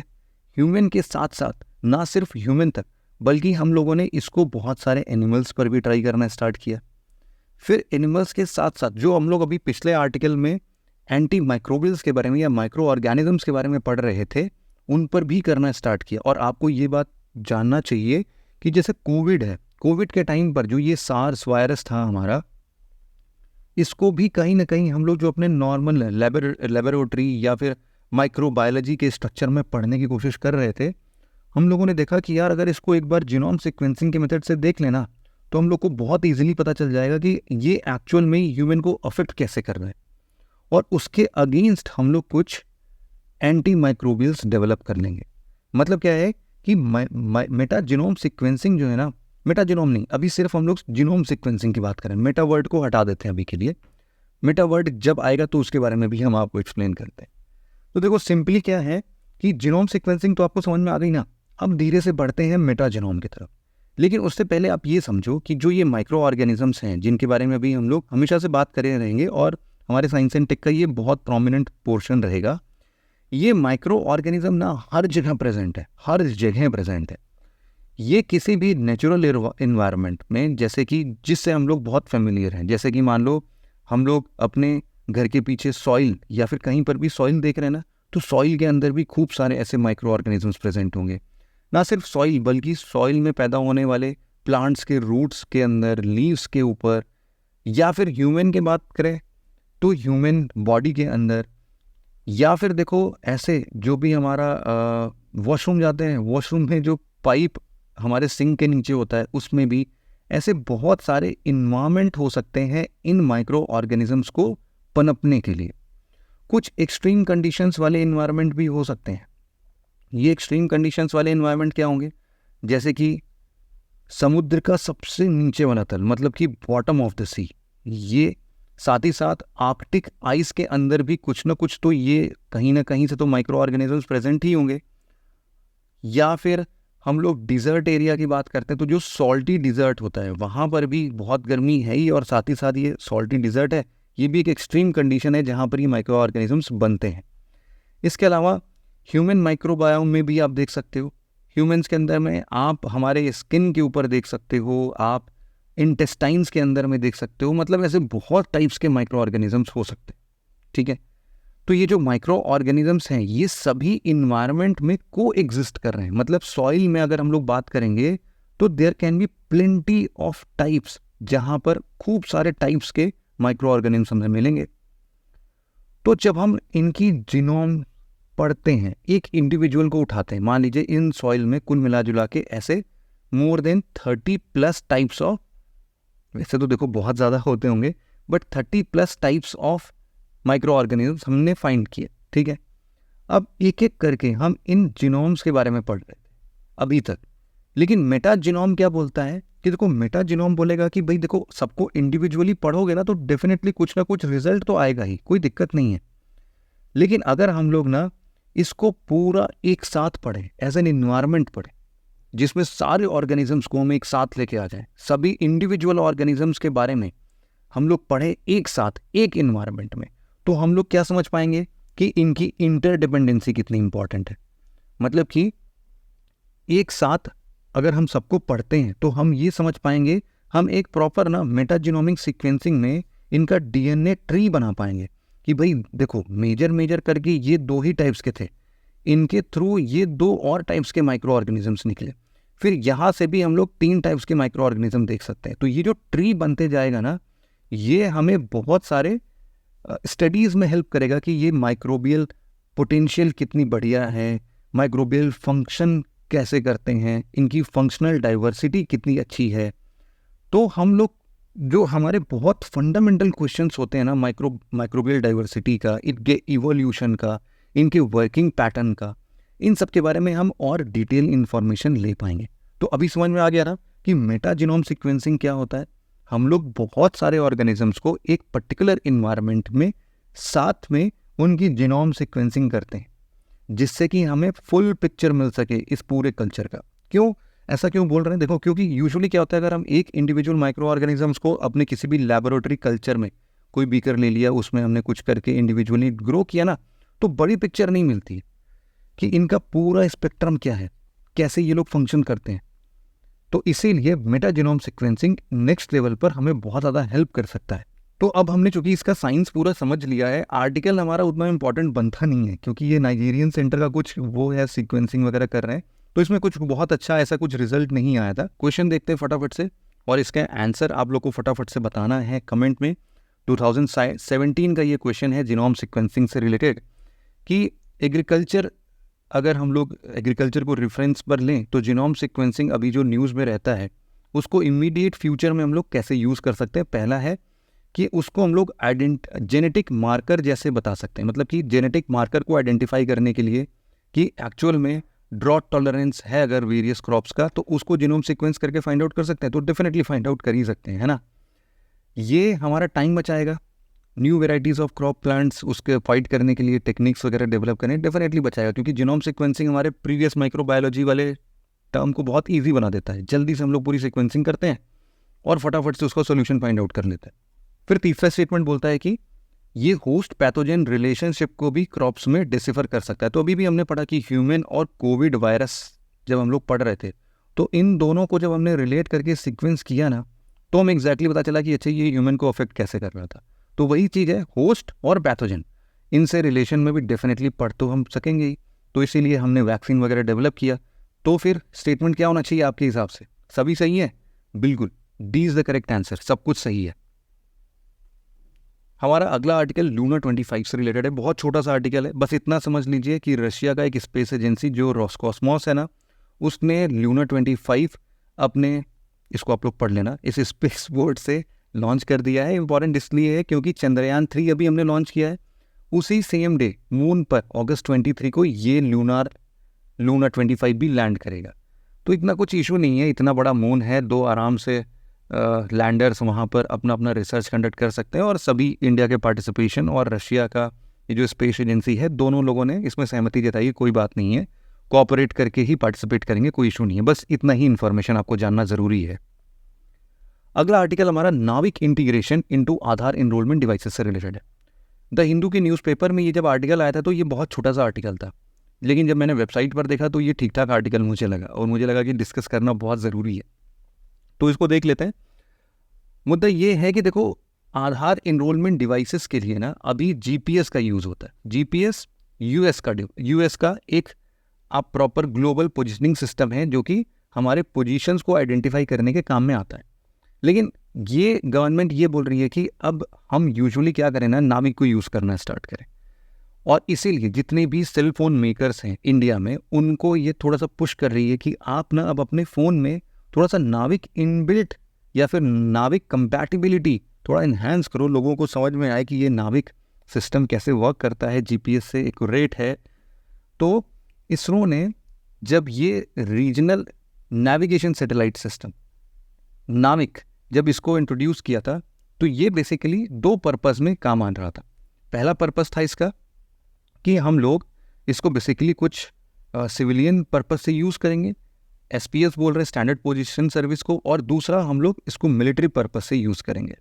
ह्यूमन के साथ साथ ना सिर्फ ह्यूमन तक बल्कि हम लोगों ने इसको बहुत सारे एनिमल्स पर भी ट्राई करना स्टार्ट किया। फिर एनिमल्स के साथ साथ जो हम लोग अभी पिछले आर्टिकल में एंटी माइक्रोबियल्स के बारे में या माइक्रो ऑर्गेनिजम्स के बारे में पढ़ रहे थे, उन पर भी करना स्टार्ट किया। और आपको ये बात जानना चाहिए कि जैसे कोविड है, कोविड के टाइम पर जो ये सार्स वायरस था हमारा, इसको भी कहीं ना कहीं हम लोग जो अपने नॉर्मल लेबोरेटरी या फिर माइक्रोबायोलॉजी के स्ट्रक्चर में पढ़ने की कोशिश कर रहे थे, हम लोगों ने देखा कि यार अगर इसको एक बार जीनोम सीक्वेंसिंग के मेथड से देख लेना तो हम लोग को बहुत इजीली पता चल जाएगा कि ये एक्चुअल में ह्यूमन को अफेक्ट कैसे कर रहा है, और उसके अगेंस्ट हम लोग कुछ एंटी माइक्रोबियल्स डेवलप कर लेंगे। मतलब क्या है कि मेटा जीनोम सीक्वेंसिंग जो है ना, मेटा जीनोम नहीं, अभी सिर्फ हम लोग जीनोम सीक्वेंसिंग की बात करें, मेटा वर्ड को हटा देते हैं अभी के लिए। मेटा वर्ड जब आएगा तो उसके बारे में भी हम आपको एक्सप्लेन करते हैं। तो देखो सिंपली क्या है कि जीनोम सीक्वेंसिंग तो आपको समझ में आ गई ना। अब धीरे से बढ़ते हैं मेटा जीनोम की तरफ। लेकिन उससे पहले आप ये समझो कि जो ये माइक्रो ऑर्गेनिजम्स हैं जिनके बारे में अभी हम लोग हमेशा से बात करे रहेंगे और हमारे साइंस एंड टेक का ये बहुत प्रोमिनेंट पोर्शन रहेगा, ये माइक्रो ऑर्गेनिज्म ना हर जगह प्रेजेंट है, हर जगह प्रेजेंट है। ये किसी भी नेचुरल इन्वायरमेंट में, जैसे कि जिससे हम लोग बहुत फेमिलियर हैं, जैसे कि मान लो हम लोग अपने घर के पीछे सॉइल या फिर कहीं पर भी सॉइल देख रहे हैं ना, तो सॉइल के अंदर भी खूब सारे ऐसे माइक्रो ऑर्गेनिजम्स प्रेजेंट होंगे। ना सिर्फ सॉइल बल्कि सॉइल में पैदा होने वाले प्लांट्स के रूट्स के अंदर, लीव्स के ऊपर, या फिर ह्यूमन की बात करें तो ह्यूमन बॉडी के अंदर, या फिर देखो ऐसे जो भी हमारा वॉशरूम जाते हैं, वॉशरूम में जो पाइप हमारे सिंक के नीचे होता है उसमें भी, ऐसे बहुत सारे इन्वायरमेंट हो सकते हैं इन माइक्रो ऑर्गेनिजम्स को पनपने के लिए। कुछ एक्सट्रीम कंडीशंस वाले इन्वायरमेंट भी हो सकते हैं। ये एक्सट्रीम कंडीशंस वाले इन्वायरमेंट क्या होंगे, जैसे कि समुद्र का सबसे नीचे वाला तल, मतलब कि बॉटम ऑफ द सी, ये साथ ही साथ आर्कटिक आइस के अंदर भी कुछ ना कुछ तो ये कहीं ना कहीं से तो माइक्रो ऑर्गेनिजम्स प्रेजेंट ही होंगे। या फिर हम लोग डिजर्ट एरिया की बात करते हैं तो जो सॉल्टी डिजर्ट होता है वहाँ पर भी बहुत गर्मी है ही, और साथ ही साथ ये सॉल्टी डिजर्ट है, ये भी एक एक्सट्रीम कंडीशन है जहाँ पर ये माइक्रो ऑर्गेनिजम्स बनते हैं। इसके अलावा ह्यूमन माइक्रोबायोम में भी आप देख सकते हो, ह्यूमंस के अंदर में आप हमारे स्किन के ऊपर देख सकते हो, आप इंटेस्टाइन्स के अंदर में देख सकते हो, मतलब ऐसे बहुत टाइप्स के माइक्रो ऑर्गेनिजम्स हो सकते हैं। ठीक है, तो ये जो माइक्रो ऑर्गेनिजम्स हैं ये सभी इन्वायरमेंट में को एग्जिस्ट कर रहे हैं। मतलब सॉइल में अगर हम लोग बात करेंगे तो there can be plenty of types, जहां पर खूब सारे टाइप्स के माइक्रो ऑर्गेनिजम्स हमें मिलेंगे। तो जब हम इनकी जीनोम पढ़ते हैं, एक इंडिविजुअल को उठाते हैं, मान लीजिए इन सॉइल में कुल मिला जुला के ऐसे मोर देन 30+ टाइप्स ऑफ, वैसे तो देखो बहुत ज़्यादा होते होंगे, but 30+ types of micro organisms हमने फाइंड किए। ठीक है, अब एक एक करके हम इन जीनोम्स के बारे में पढ़ रहे थे अभी तक। लेकिन मेटा जीनोम क्या बोलता है कि देखो, मेटा जीनोम बोलेगा कि भाई देखो, सबको इंडिविजुअली पढ़ोगे ना तो डेफिनेटली कुछ ना कुछ रिजल्ट तो आएगा ही, कोई दिक्कत नहीं है। लेकिन अगर हम लोग ना इसको पूरा एक साथ पढ़ें, एज एन इन्वायरमेंट पढ़ें, जिसमें सारे ऑर्गेनिजम्स को हम एक साथ लेके आ जाएं, सभी इंडिविजुअल ऑर्गेनिजम्स के बारे में हम लोग पढ़े एक साथ एक इन्वायरमेंट में, तो हम लोग क्या समझ पाएंगे कि इनकी इंटरडिपेंडेंसी कितनी इंपॉर्टेंट है। मतलब कि एक साथ अगर हम सबको पढ़ते हैं तो हम ये समझ पाएंगे, हम एक प्रॉपर ना मेटाजीनोमिक सीक्वेंसिंग में इनका डीएनए ट्री बना पाएंगे कि भाई देखो, मेजर करके ये 2 ही टाइप्स के थे, इनके थ्रू ये 2 और टाइप्स के माइक्रो ऑर्गेनिजम्स निकले, फिर यहाँ से भी हम लोग 3 टाइप्स के माइक्रो ऑर्गेनिज्म देख सकते हैं। तो ये जो ट्री बनते जाएगा ना, ये हमें बहुत सारे स्टडीज़ में हेल्प करेगा कि ये माइक्रोबियल पोटेंशियल कितनी बढ़िया है, माइक्रोबियल फंक्शन कैसे करते हैं, इनकी फंक्शनल डाइवर्सिटी कितनी अच्छी है। तो हम लोग जो हमारे बहुत फंडामेंटल क्वेश्चंस होते हैं ना माइक्रोबियल डाइवर्सिटी का, इनके इवोल्यूशन का, इनके वर्किंग पैटर्न का, इन सब के बारे में हम और डिटेल इन्फॉर्मेशन ले पाएंगे। तो अभी समझ में आ गया ना कि मेटा जीनोम सीक्वेंसिंग क्या होता है। हम लोग बहुत सारे ऑर्गेनिजम्स को एक पर्टिकुलर इन्वायरमेंट में साथ में उनकी जीनोम सीक्वेंसिंग करते हैं, जिससे कि हमें फुल पिक्चर मिल सके इस पूरे कल्चर का। क्यों ऐसा क्यों बोल रहे हैं? देखो, क्योंकि यूजुअली क्या होता है, अगर हम एक इंडिविजुअल माइक्रो ऑर्गेनिजम्स को अपने किसी भी लैबोरेटरी कल्चर में, कोई बीकर ले लिया, उसमें हमने कुछ करके इंडिविजुअली ग्रो किया ना, तो बड़ी पिक्चर नहीं मिलती कि इनका पूरा स्पेक्ट्रम क्या है, कैसे ये लोग फंक्शन करते हैं। तो इसीलिए Meta genome sequencing next level पर हमें बहुत ज़्यादा हेल्प कर सकता है। तो अब हमने चूंकि इसका साइंस पूरा समझ लिया है, आर्टिकल हमारा उतना इंपॉर्टेंट बनता नहीं है क्योंकि ये नाइजीरियन सेंटर का कुछ वो है, सीक्वेंसिंग वगैरह कर रहे हैं, तो इसमें कुछ बहुत अच्छा ऐसा कुछ रिजल्ट नहीं आया था। क्वेश्चन देखते हैं फटाफट से, और इसका आंसर आप लोग को फटाफट से बताना है कमेंट में। 2017 का ये क्वेश्चन है जीनोम सीक्वेंसिंग से रिलेटेड कि एग्रीकल्चर, अगर हम लोग एग्रीकल्चर को रेफरेंस पर लें तो जीनोम सीक्वेंसिंग अभी जो न्यूज़ में रहता है उसको इमीडिएट फ्यूचर में हम लोग कैसे यूज़ कर सकते हैं। पहला है कि उसको हम लोग जेनेटिक मार्कर जैसे बता सकते हैं, मतलब कि जेनेटिक मार्कर को आइडेंटिफाई करने के लिए कि एक्चुअल में ड्रॉट टॉलरेंस है अगर वेरियस क्रॉप्स का, तो उसको जीनोम सीक्वेंस करके फाइंड आउट कर सकते हैं। तो डेफिनेटली फाइंड आउट कर ही सकते हैं, है ना। ये हमारा टाइम बचाएगा, new varieties of crop plants उसके फाइट करने के लिए टेक्निक्स वगैरह डेवलप करने डेफिनेटली बचाएगा, क्योंकि जीनोम सीक्वेंसिंग हमारे प्रीवियस माइक्रोबायोलॉजी वाले टर्म को बहुत ईजी बना देता है। जल्दी से हम लोग पूरी सीक्वेंसिंग करते हैं और फटाफट से उसका सोल्यूशन फाइंड आउट कर लेते हैं। फिर तीसरा स्टेटमेंट बोलता है कि ये होस्ट पैथोजन रिलेशनशिप को भी क्रॉप्स में डिसिफर कर सकता है। तो अभी भी हमने पढ़ा कि ह्यूमन और कोविड वायरस जब हम लोग पढ़ रहे थे, तो इन दोनों को जब हमने रिलेट करके सीक्वेंस किया ना, तो हमें एग्जैक्टली पता चला कि अच्छा ये ह्यूमन को अफेक्ट कैसे कर रहा था। तो वही चीज़ है, होस्ट और पैथोजन, इनसे रिलेशन में भी डेफिनेटली पढ़ तो हम सकेंगे ही। तो इसीलिए हमने वैक्सीन वगैरह डेवलप किया। तो फिर स्टेटमेंट क्या होना चाहिए आपके हिसाब से? सभी सही है? बिल्कुल, D is the correct answer, सब कुछ सही है। हमारा अगला आर्टिकल लूना 25 से रिलेटेड है। बहुत छोटा सा आर्टिकल है, बस इतना समझ लीजिए कि रशिया का एक स्पेस एजेंसी जो रोस्कॉस्मोस है ना, उसने लूना 25 अपने, इसको आप लोग पढ़ लेना, इस स्पेस बोर्ड से लॉन्च कर दिया है। इंपॉर्टेंट इसलिए है क्योंकि चंद्रयान 3 अभी हमने लॉन्च किया है, उसी सेम डे मून पर अगस्त 23 को ये लूना 25 भी लैंड करेगा। तो इतना कुछ इशू नहीं है, इतना बड़ा मून है, दो आराम से लैंडर्स वहाँ पर अपना अपना रिसर्च कंडक्ट कर सकते हैं। और सभी इंडिया के पार्टिसिपेशन और रशिया का ये जो स्पेस एजेंसी है, दोनों लोगों ने इसमें सहमति जताई, कोई बात नहीं है, कोऑपरेट करके ही पार्टिसिपेट करेंगे, कोई इशू नहीं है। बस इतना ही इन्फॉर्मेशन आपको जानना ज़रूरी है। अगला आर्टिकल हमारा नाविक इंटीग्रेशन इनटू आधार एनरोलमेंट डिवाइसेस से रिलेटेड है। द हिंदू के न्यूज़पेपर में ये जब आर्टिकल आया था तो ये बहुत छोटा सा आर्टिकल था, लेकिन जब मैंने वेबसाइट पर देखा तो ये ठीक ठाक आर्टिकल मुझे लगा, और मुझे लगा कि डिस्कस करना बहुत ज़रूरी है। तो इसको देख लेते हैं। मुद्दा ये है कि देखो, आधार एनरोलमेंट डिवाइसेस के लिए ना अभी जीपीएस का यूज़ होता है। जीपीएस यूएस का एक आप प्रॉपर ग्लोबल पोजिशनिंग सिस्टम है जो कि हमारे पोजीशंस को आइडेंटिफाई करने के काम में आता है। लेकिन ये गवर्नमेंट ये बोल रही है कि अब हम यूजुअली क्या करें ना, नाविक को यूज़ करना स्टार्ट करें। और इसीलिए जितने भी सेल फोन मेकर्स हैं इंडिया में, उनको ये थोड़ा सा पुश कर रही है कि आप ना अब अपने फ़ोन में थोड़ा सा नाविक इनबिल्ट या फिर नाविक कंपैटिबिलिटी थोड़ा इन्हांस करो, लोगों को समझ में आए कि ये नाविक सिस्टम कैसे वर्क करता है, जीपीएस से एक्यूरेट है। तो इसरो ने जब ये रीजनल नेविगेशन सैटेलाइट सिस्टम नाविक जब इसको इंट्रोड्यूस किया था, तो ये बेसिकली दो पर्पस में काम आ रहा था। पहला पर्पस था इसका कि हम लोग इसको बेसिकली कुछ सिविलियन पर्पस से यूज़ करेंगे, एसपीएस बोल रहे स्टैंडर्ड पोजीशन सर्विस को, और दूसरा हम लोग इसको मिलिट्री पर्पस से यूज़ करेंगे,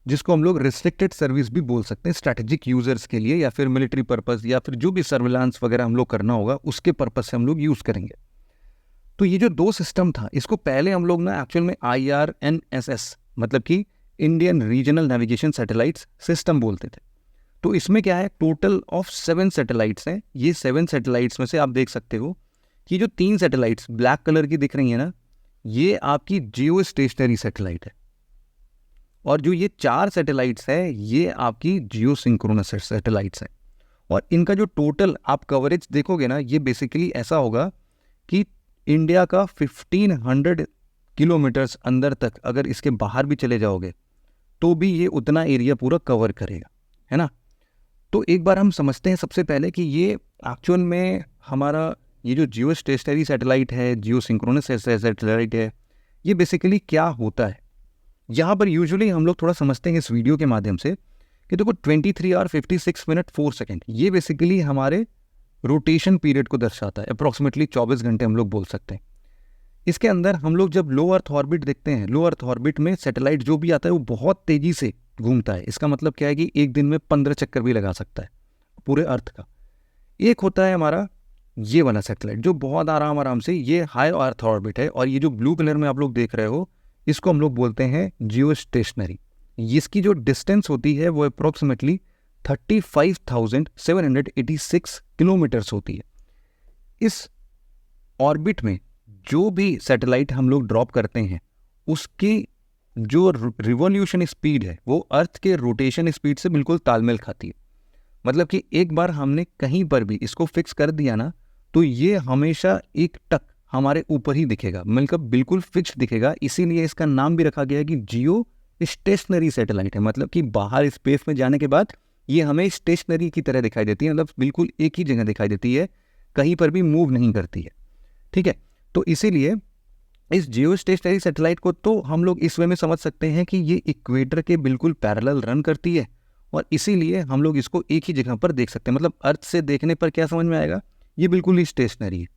जिसको हम लोग रिस्ट्रिक्टेड सर्विस भी बोल सकते हैं, स्ट्रैटेजिक यूजर्स के लिए, या फिर मिलिट्री पर्पस, या फिर जो भी सर्विलांस वगैरह हम लोग करना होगा उसके पर्पस से हम लोग यूज़ करेंगे। तो ये जो दो सिस्टम था, इसको पहले हम लोग ना एक्चुअल में IRNSS मतलब कि Indian regional navigation satellites system बोलते थे। तो इसमें क्या है, टोटल ऑफ 7 सैटेलाइट्स हैं। ये 7 सैटेलाइट्स में से आप देख सकते हो कि जो 3 सैटेलाइट्स ब्लैक कलर की दिख रही है ना, ये आपकी जियो स्टेशनरी सैटेलाइट है, और जो ये 4 सैटेलाइट्स है ये आपकी जियो सिंक्रोनस सैटेलाइट्स हैं। और इनका जो टोटल आप कवरेज देखोगे ना, ये बेसिकली ऐसा होगा कि इंडिया का 1500 किलोमीटर्स अंदर तक अगर इसके बाहर भी चले जाओगे तो भी ये उतना एरिया पूरा कवर करेगा, है ना। तो एक बार हम समझते हैं सबसे पहले कि ये एक्चुअल में हमारा ये जो जियो स्टेशनरी सैटेलाइट है, जियो सिंक्रोनस सैटेलाइट है, ये बेसिकली क्या होता है। यहाँ पर यूजुअली हम लोग थोड़ा समझते हैं इस वीडियो के माध्यम से कि देखो 23 आवर 56 मिनट 4 सेकेंड, ये बेसिकली हमारे रोटेशन पीरियड को दर्शाता है, अप्रॉक्सीमेटली 24 घंटे हम लोग बोल सकते हैं। इसके अंदर हम लोग जब लो अर्थ ऑर्बिट देखते हैं, लो अर्थ ऑर्बिट में सैटेलाइट जो भी आता है वो बहुत तेज़ी से घूमता है। इसका मतलब क्या है कि एक दिन में 15 चक्कर भी लगा सकता है पूरे अर्थ का। एक होता है हमारा ये वाला सैटेलाइट जो बहुत आराम से, ये हाई अर्थ ऑर्बिट है। और ये जो ब्लू कलर में आप लोग देख रहे हो, इसको हम लोग बोलते हैं जियो स्टेशनरी। इसकी जो डिस्टेंस होती है वो अप्रोक्सीमेटली 35,786 किलोमीटर्स होती है। इस ऑर्बिट में जो भी सैटेलाइट हम लोग ड्रॉप करते हैं, उसकी जो रिवॉल्यूशन स्पीड है वो अर्थ के रोटेशन स्पीड से बिल्कुल तालमेल खाती है। मतलब कि एक बार हमने कहीं पर भी इसको फिक्स कर दिया ना, तो ये हमेशा एक टक हमारे ऊपर ही दिखेगा, मतलब बिल्कुल फिक्स दिखेगा। इसीलिए इसका नाम भी रखा गया है कि जियो स्टेशनरी सैटेलाइट है। मतलब कि बाहर स्पेस में जाने के बाद ये हमें स्टेशनरी की तरह दिखाई देती है, मतलब बिल्कुल एक ही जगह दिखाई देती है, कहीं पर भी मूव नहीं करती है। ठीक है, तो इसीलिए इस जियो स्टेशनरी सैटेलाइट को तो हम लोग इस वे में समझ सकते हैं कि ये इक्वेटर के बिल्कुल पैरेलल रन करती है, और इसीलिए हम लोग इसको एक ही जगह पर देख सकते हैं। मतलब अर्थ से देखने पर क्या समझ में आएगा, ये बिल्कुल ही स्टेशनरी है,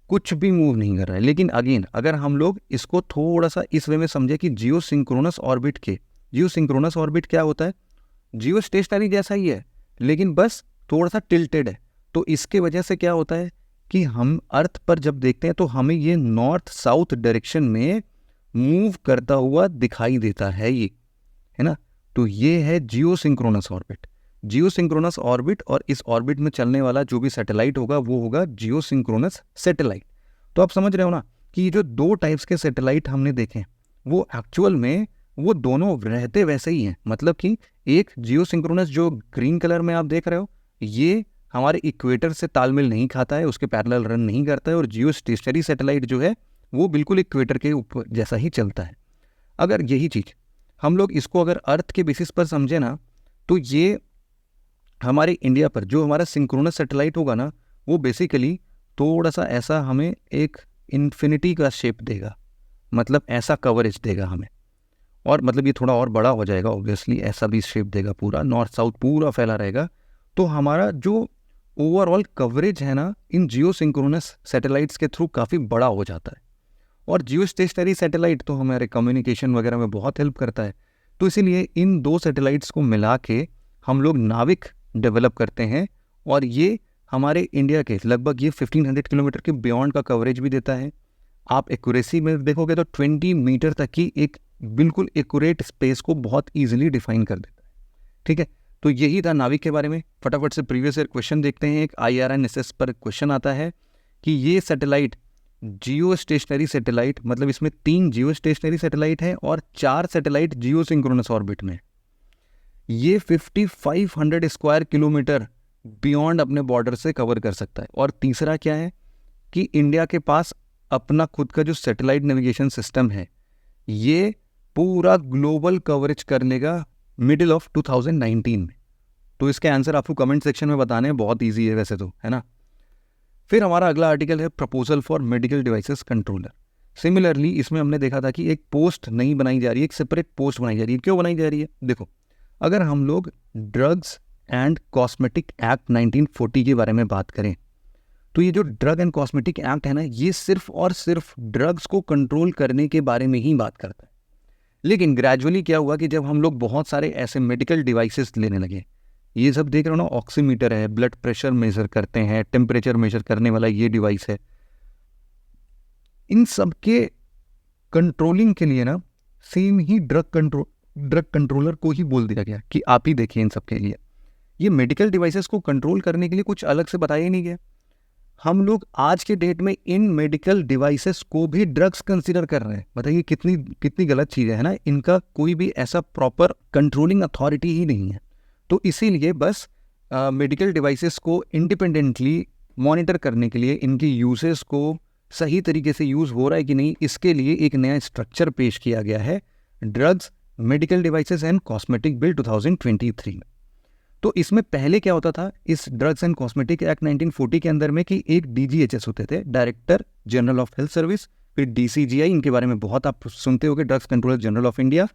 कुछ भी मूव नहीं कर रहा है। लेकिन अगेन अगर हम लोग इसको थोड़ा सा इस वे में समझे कि जियो सिंक्रोनस ऑर्बिट क्या होता है, जियो स्टेशनरी जैसा ही है, लेकिन बस थोड़ा सा टिल्टेड है। तो इसके वजह से क्या होता है कि हम अर्थ पर जब देखते हैं तो हमें ये नॉर्थ साउथ डायरेक्शन में मूव करता हुआ दिखाई देता है, ये है ना। तो ये है जियो सिंक्रोनस ऑर्बिट, और इस ऑर्बिट में चलने वाला जो भी सैटेलाइट होगा वो होगा जियो सिंक्रोनस सैटेलाइट। तो आप समझ रहे हो ना कि ये जो दो टाइप्स के सैटेलाइट हमने देखे वो एक्चुअल में वो दोनों रहते वैसे ही हैं। मतलब कि एक जियो सिंक्रोनस जो ग्रीन कलर में आप देख रहे हो, ये हमारे इक्वेटर से तालमेल नहीं खाता है, उसके पैरेलल रन नहीं करता है। और जियो स्टेशनरी सैटेलाइट जो है वो बिल्कुल इक्वेटर के ऊपर जैसा ही चलता है। अगर यही चीज़ हम लोग इसको अगर अर्थ के बेसिस पर समझे ना, तो ये हमारे इंडिया पर जो हमारा सिंक्रोनस सैटेलाइट होगा ना, वो बेसिकली थोड़ा सा ऐसा हमें एक इन्फिनिटी का शेप देगा, मतलब ऐसा कवरेज देगा हमें। और मतलब ये थोड़ा और बड़ा हो जाएगा ऑब्वियसली, ऐसा भी शेप देगा, पूरा नॉर्थ साउथ पूरा फैला रहेगा। तो हमारा जो ओवरऑल कवरेज है ना इन जियो सिंक्रोनस सैटेलाइट्स के थ्रू काफ़ी बड़ा हो जाता है। और जियो स्टेशनरी सैटेलाइट तो हमारे कम्युनिकेशन वगैरह में बहुत हेल्प करता है। तो इसीलिए इन दो सैटेलाइट्स को मिला के हम लोग नाविक डेवलप करते हैं, और ये हमारे इंडिया के लगभग ये 1500 किलोमीटर के बियॉन्ड का कवरेज भी देता है। आप एक्यूरेसी में देखोगे तो 20 मीटर तक की एक बिल्कुल एक्यूरेट स्पेस को बहुत ईजिली डिफाइन कर देता है। ठीक है, तो यही था नाविक के बारे में। फटाफट से प्रीवियस ईयर क्वेश्चन देखते हैं। एक IRNSS पर क्वेश्चन आता है कि ये सैटेलाइट जियो स्टेशनरी सैटेलाइट, मतलब इसमें 3 जियो स्टेशनरी सैटेलाइट हैं और 4 सैटेलाइट जियो सिंक्रोनस ऑर्बिट में। ये 5500 स्क्वायर किलोमीटर बियॉन्ड अपने बॉर्डर से कवर कर सकता है। और तीसरा क्या है कि इंडिया के पास अपना खुद का जो सैटेलाइट नेविगेशन सिस्टम है, ये पूरा ग्लोबल कवरेज कर लेगा मिडिल ऑफ 2019 में। तो इसके आंसर आपको कमेंट सेक्शन में बताने हैं, बहुत ईजी है वैसे तो, है ना। फिर हमारा अगला आर्टिकल है proposal for medical devices controller. Similarly इसमें हमने देखा था कि एक पोस्ट नहीं बनाई जा रही है, एक सेपरेट पोस्ट बनाई जा रही है। क्यों बनाई जा रही है? देखो, अगर हम लोग ड्रग्स एंड कॉस्मेटिक एक्ट 1940 के बारे में बात करें, तो ये जो ड्रग एंड कॉस्मेटिक एक्ट है ना, ये सिर्फ और सिर्फ ड्रग्स को कंट्रोल करने के बारे में ही बात करता है। लेकिन ग्रेजुअली क्या हुआ कि जब हम लोग बहुत सारे ऐसे मेडिकल डिवाइसेस लेने लगे, ये सब देख रहे हो ना, ऑक्सीमीटर है, ब्लड प्रेशर मेजर करते हैं, टेम्परेचर मेजर करने वाला ये डिवाइस है, इन सब के कंट्रोलिंग के लिए ना सेम ही ड्रग कंट्रोलर को ही बोल दिया गया कि आप ही देखिए इन सब के लिए। ये मेडिकल डिवाइसेस को कंट्रोल करने के लिए कुछ अलग से बताया ही नहीं गया। हम लोग आज के डेट में इन मेडिकल डिवाइसेस को भी ड्रग्स कंसीडर कर रहे हैं। बताइए कितनी गलत चीज़ है ना। इनका कोई भी ऐसा प्रॉपर कंट्रोलिंग अथॉरिटी ही नहीं है। तो इसीलिए बस मेडिकल डिवाइसेस को इंडिपेंडेंटली मॉनिटर करने के लिए, इनकी यूजेस को सही तरीके से यूज़ हो रहा है कि नहीं, इसके लिए एक नया स्ट्रक्चर पेश किया गया है, drugs, medical devices and cosmetic bill 2023 में। तो इसमें पहले क्या होता था इस ड्रग्स एंड कॉस्मेटिक एक्ट 1940 के अंदर में कि एक DGHS होते थे, director general of health service, फिर DCGI, इनके बारे में बहुत आप सुनते होंगे, drugs controller general of India,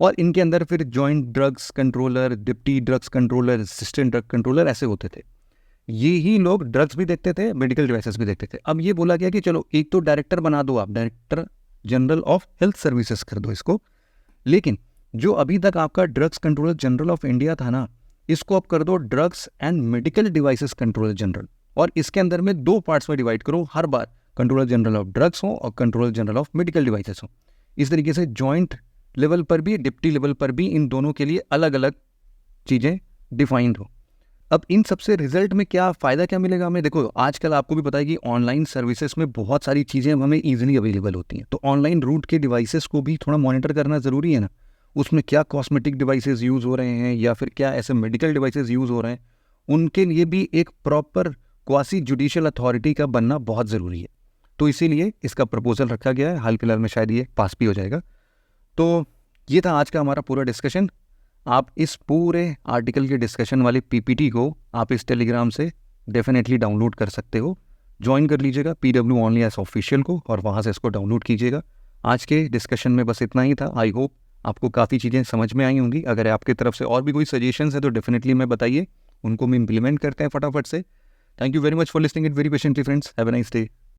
और इनके अंदर फिर joint drugs controller, deputy drugs controller, assistant drug controller, ऐसे होते थे। ये ही लोग ड्रग्स भी देखते थे, मेडिकल डिवाइसेस भी देखते थे। अब ये बोला गया कि चलो एक तो डायरेक्टर बना दो, आप director general of health services कर दो इसको। लेकिन जो अभी तक आपका drugs controller general of India था ना, इसको अब कर दो drugs and medical devices controller general. और इसके अंदर में 2 पार्ट्स में डिवाइड करो हर बार, कंट्रोलर जनरल ऑफ ड्रग्स हो और controller general of medical devices हो। इस तरीके से जॉइंट लेवल पर भी, डिप्टी लेवल पर भी इन दोनों के लिए अलग अलग चीज़ें डिफाइंड हो। अब इन सबसे रिजल्ट में क्या फ़ायदा क्या मिलेगा हमें? देखो, आजकल आपको भी पता है कि ऑनलाइन सर्विसेज में बहुत सारी चीज़ें अब हमें ईजिली अवेलेबल होती हैं, तो ऑनलाइन रूट के डिवाइसेस को भी थोड़ा मॉनिटर करना ज़रूरी है ना। उसमें क्या कॉस्मेटिक डिवाइसेस यूज़ हो रहे हैं या फिर क्या ऐसे मेडिकल डिवाइसेस यूज़ हो रहे हैं, उनके लिए भी एक प्रॉपर क्वासी जुडिशियल अथॉरिटी का बनना बहुत ज़रूरी है। तो इसीलिए इसका प्रपोजल रखा गया है, हाल फिलहाल में शायद ये पास भी हो जाएगा। तो ये था आज का हमारा पूरा डिस्कशन। आप इस पूरे आर्टिकल के डिस्कशन वाली पीपीटी को आप इस टेलीग्राम से डेफिनेटली डाउनलोड कर सकते हो। ज्वाइन कर लीजिएगा PW ओनली एस ऑफिशियल को और वहाँ से इसको डाउनलोड कीजिएगा। आज के डिस्कशन में बस इतना ही था। आई होप आपको काफ़ी चीज़ें समझ में आई होंगी। अगर आपकी तरफ से और भी कोई सजेशंस है तो डेफिनेटली मैं बताइए, उनको हम इम्प्लीमेंट करते हैं फटाफट से। Thank you very much for listening it very patiently friends. Have a nice day.